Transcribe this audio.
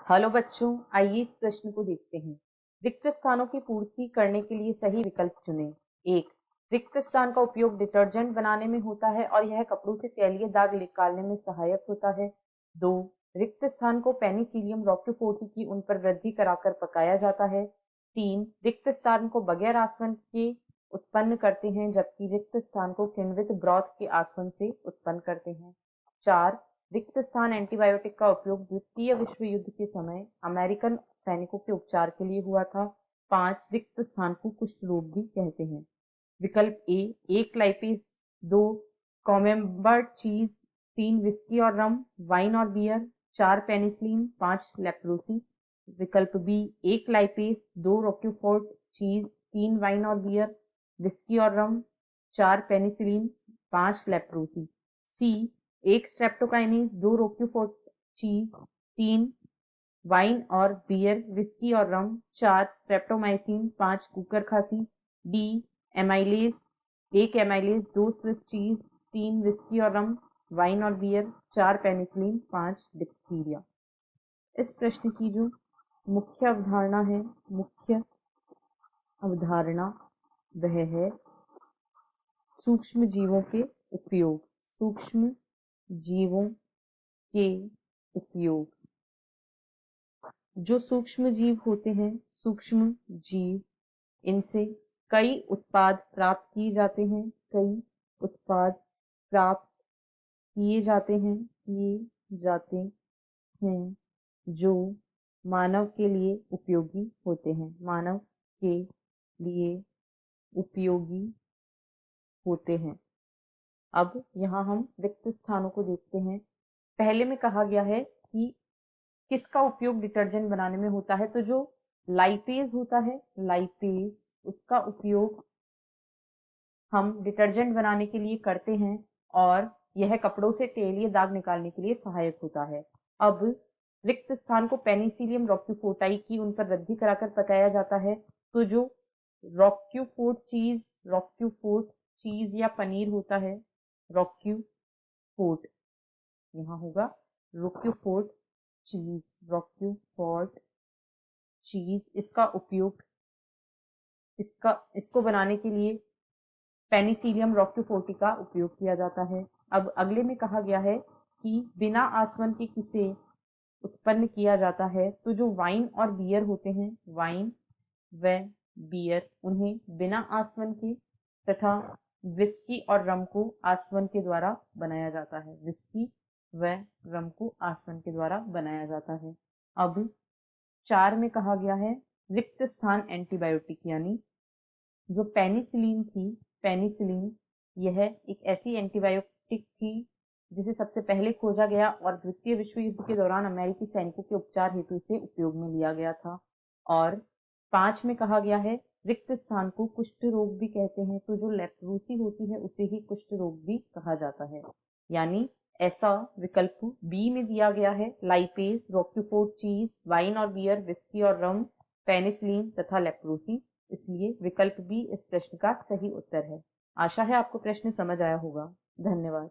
Hello बच्चों, आइए इस प्रश्न को देखते हैं। रिक्त स्थानों की पूर्ति करने के लिए सही विकल्प चुनें। 1. रिक्त स्थान का उपयोग डिटर्जेंट बनाने में होता है और यह कपड़ों से तैलीय दाग निकालने में सहायक होता है। 2. रिक्त स्थान को पेनिसिलियम रोक्यूफोर्टी की उन पर वृद्धि कराकर पकाया जाता है। 3. रिक्त स्थान को बगैर आसवन के उत्पन्न करते हैं, जबकि रिक्त स्थान को किण्वित ब्रॉथ के आसवन से उत्पन्न करते हैं। 4. रिक्त स्थान एंटीबायोटिक का उपयोग द्वितीय विश्व युद्ध के समय अमेरिकन सैनिकों के उपचार के लिए हुआ था। 5. रिक्त स्थान को कुष्ठ रोग भी कहते हैं। विकल्प ए 1 लाइपेज, 2 कॉमेम्बर्ट चीज, 3 विस्की और रम, वाइन और बियर, 4 पेनिसिलिन, 5 लेप्रोसी। विकल्प बी 1 लाइपेज, 2 रोक्यूफोर्ट चीज, 3 वाइन और बियर, विस्की और रम, 4 पेनिसिलिन, 5 लेप्रोसी। सी 1 स्ट्रेप्टोकाइनेज, 2 रोक्यूफोर्ट चीज, 3 वाइन और बियर, विस्की और रम, 4 स्ट्रेप्टोमाइसिन, 5 कुकर खांसी। D amylase, 1 amylase, 2 Swiss cheese, 3 whisky और रम, वाइन और बियर, 4 पेनिसिलिन, 5 डिप्थीरिया। इस प्रश्न की जो मुख्य अवधारणा वह है सूक्ष्म जीवों के उपयोग। सूक्ष्म जीवों के उपयोग। जो सूक्ष्म जीव होते हैं, सूक्ष्म जीव, इनसे कई उत्पाद प्राप्त किए जाते हैं। कई उत्पाद प्राप्त किए जाते हैं जो मानव के लिए उपयोगी होते हैं। मानव के लिए उपयोगी होते हैं। अब यहाँ हम रिक्त स्थानों को देखते हैं। पहले में कहा गया है कि किसका उपयोग डिटर्जेंट बनाने में होता है, तो जो लाइपेज होता है, लाइपेज, उसका उपयोग हम डिटर्जेंट बनाने के लिए करते हैं और यह कपड़ों से तैलीय दाग निकालने के लिए सहायक होता है। अब रिक्त स्थान को पेनिसिलियम रोक्यूफोर्टाई की उन पर वृद्धि कराकर पकाया जाता है। तो जो रोक्यूफोर्ट चीज या पनीर होता है, रोक्यूफोर्ट, यहाँ होगा रोक्यूफोर्ट चीज, इसको बनाने के लिए पेनिसिलियम रोक्यूफोर्टी का उपयोग किया जाता है। अब अगले में कहा गया है कि बिना आसवन के किसे उत्पन्न किया जाता है, तो जो वाइन और बियर होते हैं, वाइन व बियर, उन्हें बिना आसवन के तथा विस्की और रम को आसवन के द्वारा बनाया जाता है। विस्की व रम को आसवन के द्वारा बनाया जाता है। अब 4 में कहा गया है रिक्त स्थान एंटीबायोटिक, यानी जो पेनिसिलिन थी, पेनिसिलिन यह एक ऐसी एंटीबायोटिक थी जिसे सबसे पहले खोजा गया और द्वितीय विश्व युद्ध के दौरान अमेरिकी सैनिकों के उपचार हेतु इसे उपयोग में लिया गया था। और 5 में कहा गया है रिक्त स्थान को कुष्ठ रोग भी कहते हैं, तो जो लेप्रोसी होती है उसे ही कुष्ठ रोग भी कहा जाता है। यानी ऐसा विकल्प बी में दिया गया है, लाइपेज, रोक्यूफोर्ट चीज, वाइन और बियर, विस्की और रम, पेनिसिलिन तथा लेप्रोसी। इसलिए विकल्प बी इस प्रश्न का सही उत्तर है। आशा है आपको प्रश्न समझ आया होगा। धन्यवाद।